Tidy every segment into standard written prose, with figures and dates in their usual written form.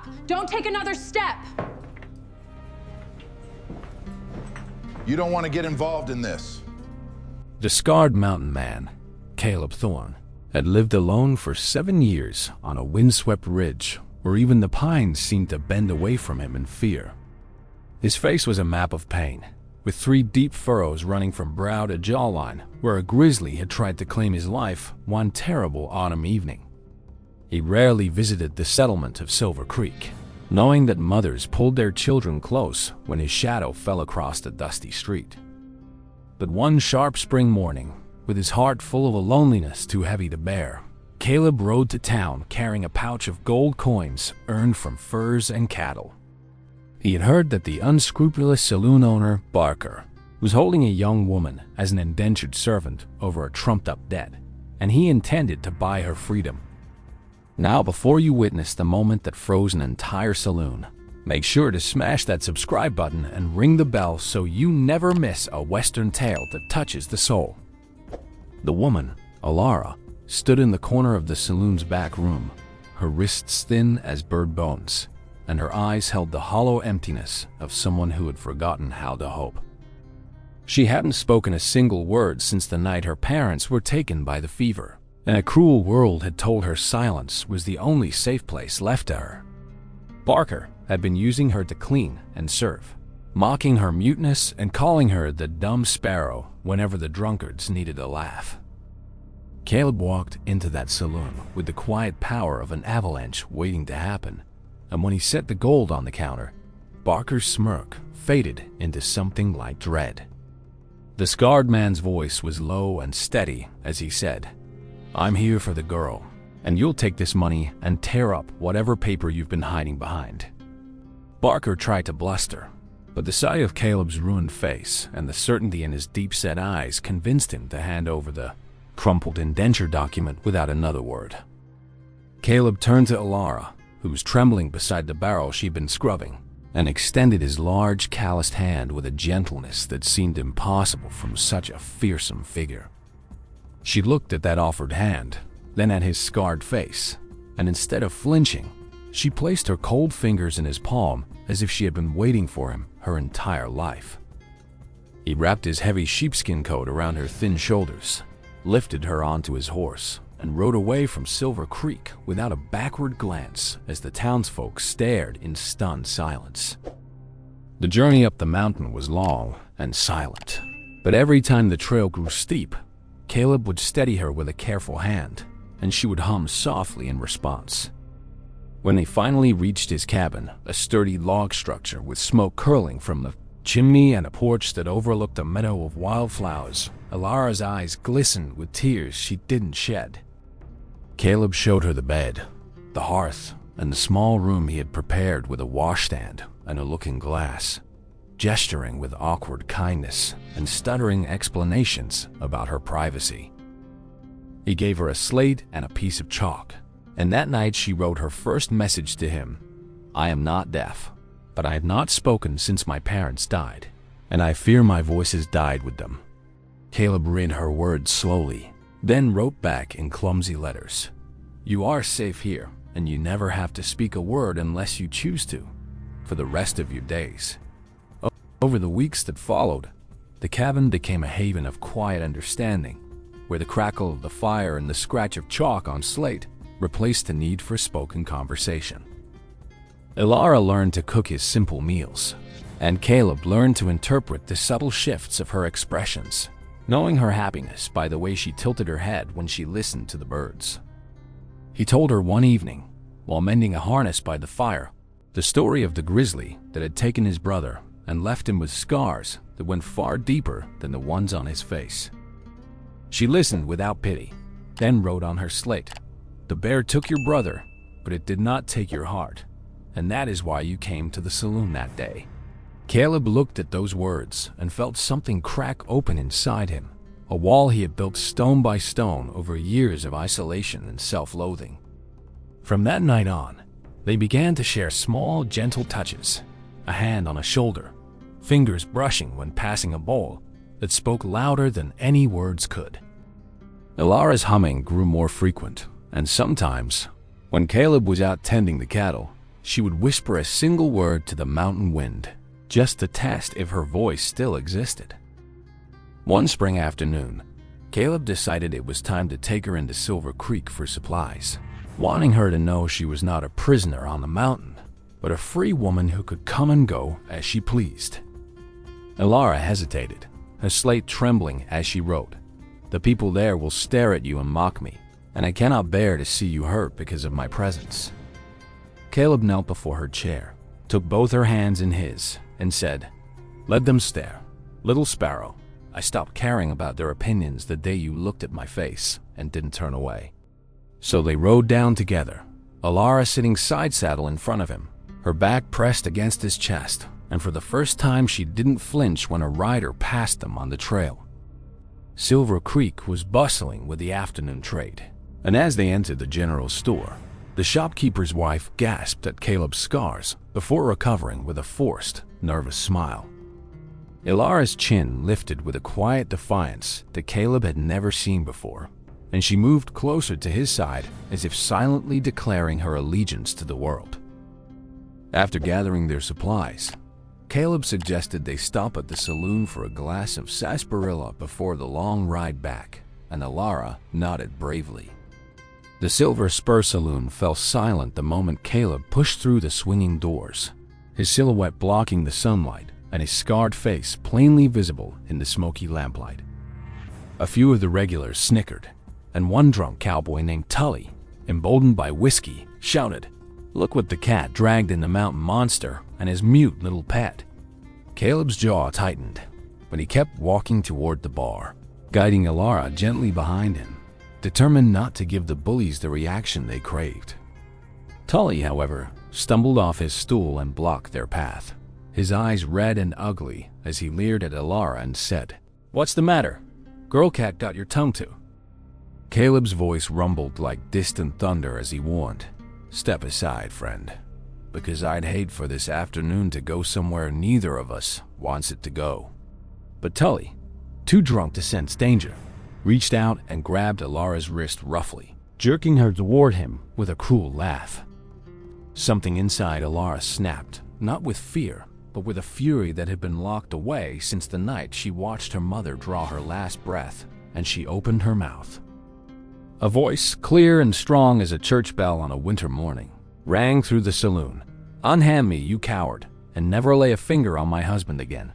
Stop! Don't take another step! You don't want to get involved in this. The scarred mountain man, Caleb Thorne, had lived alone for 7 years on a windswept ridge where even the pines seemed to bend away from him in fear. His face was a map of pain, with 3 deep furrows running from brow to jawline where a grizzly had tried to claim his life one terrible autumn evening. He rarely visited the settlement of Silver Creek, knowing that mothers pulled their children close when his shadow fell across the dusty street. But one sharp spring morning, with his heart full of a loneliness too heavy to bear, Caleb rode to town carrying a pouch of gold coins earned from furs and cattle. He had heard that the unscrupulous saloon owner, Barker, was holding a young woman as an indentured servant over a trumped-up debt, and he intended to buy her freedom. Now, before you witness the moment that froze an entire saloon, make sure to smash that subscribe button and ring the bell so you never miss a Western tale that touches the soul. The woman, Alara, stood in the corner of the saloon's back room, her wrists thin as bird bones, and her eyes held the hollow emptiness of someone who had forgotten how to hope. She hadn't spoken a single word since the night her parents were taken by the fever, and a cruel world had told her silence was the only safe place left to her. Barker had been using her to clean and serve, mocking her muteness and calling her the dumb sparrow whenever the drunkards needed a laugh. Caleb walked into that saloon with the quiet power of an avalanche waiting to happen, and when he set the gold on the counter, Barker's smirk faded into something like dread. The scarred man's voice was low and steady as he said, "I'm here for the girl, and you'll take this money and tear up whatever paper you've been hiding behind." Barker tried to bluster, but the sight of Caleb's ruined face and the certainty in his deep-set eyes convinced him to hand over the crumpled indenture document without another word. Caleb turned to Alara, who was trembling beside the barrel she'd been scrubbing, and extended his large, calloused hand with a gentleness that seemed impossible from such a fearsome figure. She looked at that offered hand, then at his scarred face, and instead of flinching, she placed her cold fingers in his palm as if she had been waiting for him her entire life. He wrapped his heavy sheepskin coat around her thin shoulders, lifted her onto his horse, and rode away from Silver Creek without a backward glance as the townsfolk stared in stunned silence. The journey up the mountain was long and silent, but every time the trail grew steep, Caleb would steady her with a careful hand, and she would hum softly in response. When they finally reached his cabin, a sturdy log structure with smoke curling from the chimney and a porch that overlooked a meadow of wildflowers, Alara's eyes glistened with tears she didn't shed. Caleb showed her the bed, the hearth, and the small room he had prepared with a washstand and a looking-glass, gesturing with awkward kindness and stuttering explanations about her privacy. He gave her a slate and a piece of chalk, and that night she wrote her first message to him. "I am not deaf, but I have not spoken since my parents died, and I fear my voice has died with them." Caleb read her words slowly, then wrote back in clumsy letters, "You are safe here, and you never have to speak a word unless you choose to, for the rest of your days." Over the weeks that followed, the cabin became a haven of quiet understanding, where the crackle of the fire and the scratch of chalk on slate replaced the need for spoken conversation. Alara learned to cook his simple meals, and Caleb learned to interpret the subtle shifts of her expressions, knowing her happiness by the way she tilted her head when she listened to the birds. He told her one evening, while mending a harness by the fire, the story of the grizzly that had taken his brother and left him with scars that went far deeper than the ones on his face. She listened without pity, then wrote on her slate, "The bear took your brother, but it did not take your heart, and that is why you came to the saloon that day." Caleb looked at those words and felt something crack open inside him, a wall he had built stone by stone over years of isolation and self-loathing. From that night on, they began to share small, gentle touches, a hand on a shoulder, fingers brushing when passing a bowl that spoke louder than any words could. Alara's humming grew more frequent, and sometimes, when Caleb was out tending the cattle, she would whisper a single word to the mountain wind, just to test if her voice still existed. One spring afternoon, Caleb decided it was time to take her into Silver Creek for supplies, wanting her to know she was not a prisoner on the mountain, but a free woman who could come and go as she pleased. Elara hesitated, her slate trembling as she wrote, "The people there will stare at you and mock me, and I cannot bear to see you hurt because of my presence." Caleb knelt before her chair, took both her hands in his, and said, "Let them stare. Little sparrow, I stopped caring about their opinions the day you looked at my face and didn't turn away." So they rode down together, Elara sitting side saddle in front of him, her back pressed against his chest, and for the first time she didn't flinch when a rider passed them on the trail. Silver Creek was bustling with the afternoon trade, and as they entered the general store, the shopkeeper's wife gasped at Caleb's scars before recovering with a forced, nervous smile. Elara's chin lifted with a quiet defiance that Caleb had never seen before, and she moved closer to his side as if silently declaring her allegiance to the world. After gathering their supplies, Caleb suggested they stop at the saloon for a glass of sarsaparilla before the long ride back, and Elara nodded bravely. The Silver Spur Saloon fell silent the moment Caleb pushed through the swinging doors, his silhouette blocking the sunlight and his scarred face plainly visible in the smoky lamplight. A few of the regulars snickered, and one drunk cowboy named Tully, emboldened by whiskey, shouted, "Look what the cat dragged in the mountain monster and his mute little pet." Caleb's jaw tightened, but he kept walking toward the bar, guiding Elara gently behind him, determined not to give the bullies the reaction they craved. Tully, however, stumbled off his stool and blocked their path, his eyes red and ugly as he leered at Elara and said, "What's the matter? Girl cat got your tongue too." Caleb's voice rumbled like distant thunder as he warned, "Step aside, friend, because I'd hate for this afternoon to go somewhere neither of us wants it to go." But Tully, too drunk to sense danger, reached out and grabbed Elara's wrist roughly, jerking her toward him with a cruel laugh. Something inside Elara snapped, not with fear, but with a fury that had been locked away since the night she watched her mother draw her last breath, and she opened her mouth. A voice, clear and strong as a church bell on a winter morning, rang through the saloon. "Unhand me, you coward, and never lay a finger on my husband again."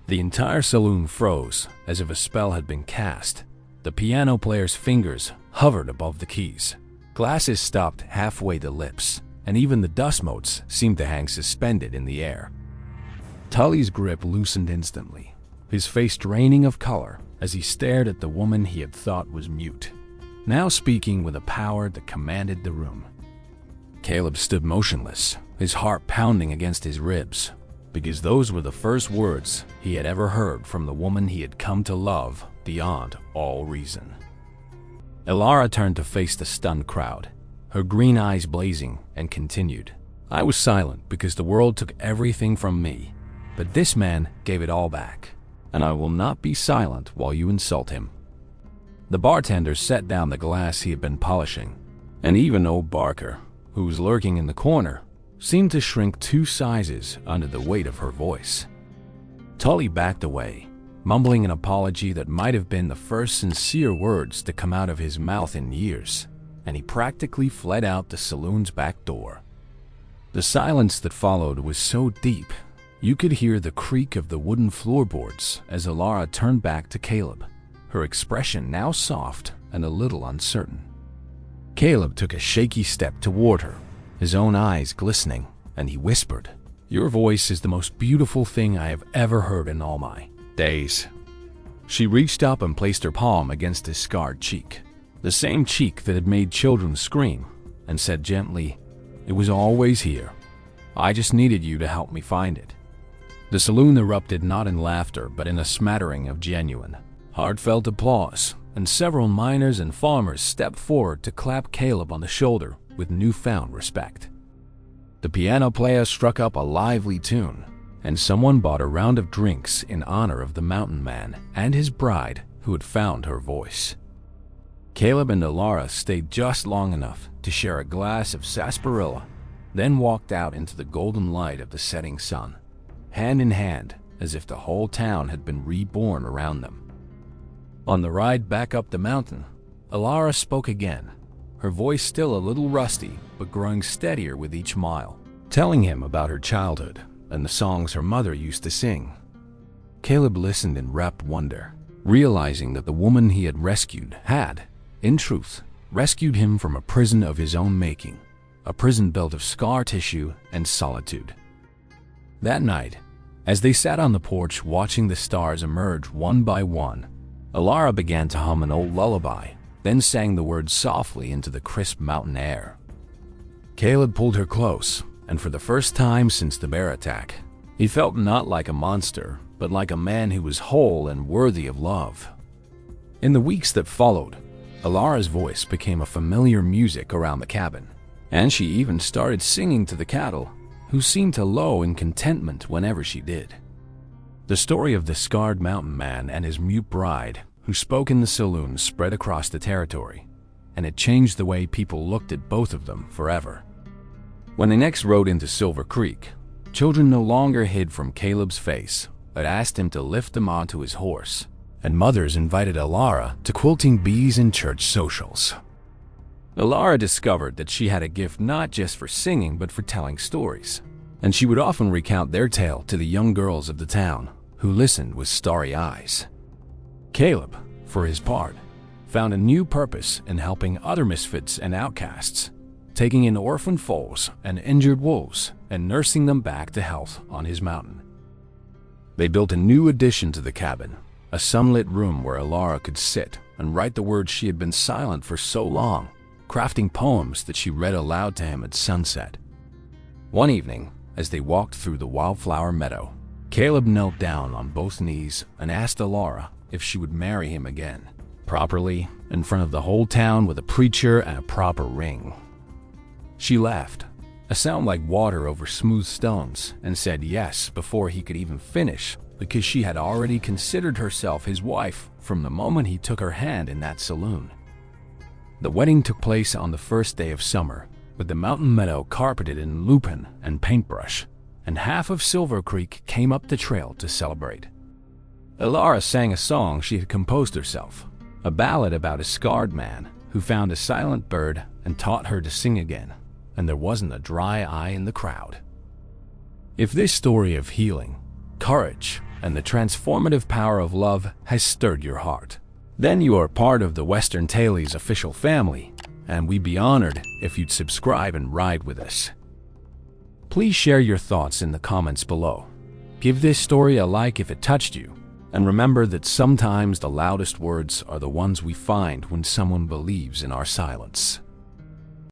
The entire saloon froze as if a spell had been cast. The piano player's fingers hovered above the keys. Glasses stopped halfway to lips, and even the dust motes seemed to hang suspended in the air. Tully's grip loosened instantly, his face draining of color as he stared at the woman he had thought was mute, now speaking with a power that commanded the room. Caleb stood motionless, his heart pounding against his ribs, because those were the first words he had ever heard from the woman he had come to love beyond all reason. Elara turned to face the stunned crowd, her green eyes blazing, and continued, "I was silent because the world took everything from me, but this man gave it all back, and I will not be silent while you insult him." The bartender set down the glass he had been polishing, and even old Barker, who was lurking in the corner, seemed to shrink 2 sizes under the weight of her voice. Tully backed away, mumbling an apology that might have been the first sincere words to come out of his mouth in years, and he practically fled out the saloon's back door. The silence that followed was so deep, you could hear the creak of the wooden floorboards as Elara turned back to Caleb, her expression now soft and a little uncertain. Caleb took a shaky step toward her, his own eyes glistening, and he whispered, "Your voice is the most beautiful thing I have ever heard in all my days." She reached up and placed her palm against his scarred cheek, the same cheek that had made children scream, and said gently, "It was always here. I just needed you to help me find it." The saloon erupted not in laughter but in a smattering of genuine, heartfelt applause, and several miners and farmers stepped forward to clap Caleb on the shoulder with newfound respect. The piano player struck up a lively tune, and someone bought a round of drinks in honor of the mountain man and his bride who had found her voice. Caleb and Elara stayed just long enough to share a glass of sarsaparilla, then walked out into the golden light of the setting sun, hand in hand, as if the whole town had been reborn around them. On the ride back up the mountain, Alara spoke again, her voice still a little rusty but growing steadier with each mile, telling him about her childhood and the songs her mother used to sing. Caleb listened in rapt wonder, realizing that the woman he had rescued had, in truth, rescued him from a prison of his own making, a prison built of scar tissue and solitude. That night, as they sat on the porch watching the stars emerge one by one, Alara began to hum an old lullaby, then sang the words softly into the crisp mountain air. Caleb pulled her close, and for the first time since the bear attack, he felt not like a monster, but like a man who was whole and worthy of love. In the weeks that followed, Alara's voice became a familiar music around the cabin, and she even started singing to the cattle, who seemed to low in contentment whenever she did. The story of the scarred mountain man and his mute bride who spoke in the saloon spread across the territory, and it changed the way people looked at both of them forever. When they next rode into Silver Creek, children no longer hid from Caleb's face, but asked him to lift them onto his horse, and mothers invited Alara to quilting bees and church socials. Alara discovered that she had a gift not just for singing but for telling stories, and she would often recount their tale to the young girls of the town, who listened with starry eyes. Caleb, for his part, found a new purpose in helping other misfits and outcasts, taking in orphan foals and injured wolves and nursing them back to health on his mountain. They built a new addition to the cabin, a sunlit room where Alara could sit and write the words she had been silent for so long, crafting poems that she read aloud to him at sunset. One evening, as they walked through the wildflower meadow, Caleb knelt down on both knees and asked Alara if she would marry him again, properly, in front of the whole town with a preacher and a proper ring. She laughed, a sound like water over smooth stones, and said yes before he could even finish, because she had already considered herself his wife from the moment he took her hand in that saloon. The wedding took place on the first day of summer, with the mountain meadow carpeted in lupin and paintbrush, and half of Silver Creek came up the trail to celebrate. Alara sang a song she had composed herself, a ballad about a scarred man who found a silent bird and taught her to sing again, and there wasn't a dry eye in the crowd. If this story of healing, courage, and the transformative power of love has stirred your heart, then you are part of the Western Tales official family, and we'd be honored if you'd subscribe and ride with us. Please share your thoughts in the comments below. Give this story a like if it touched you, and remember that sometimes the loudest words are the ones we find when someone believes in our silence.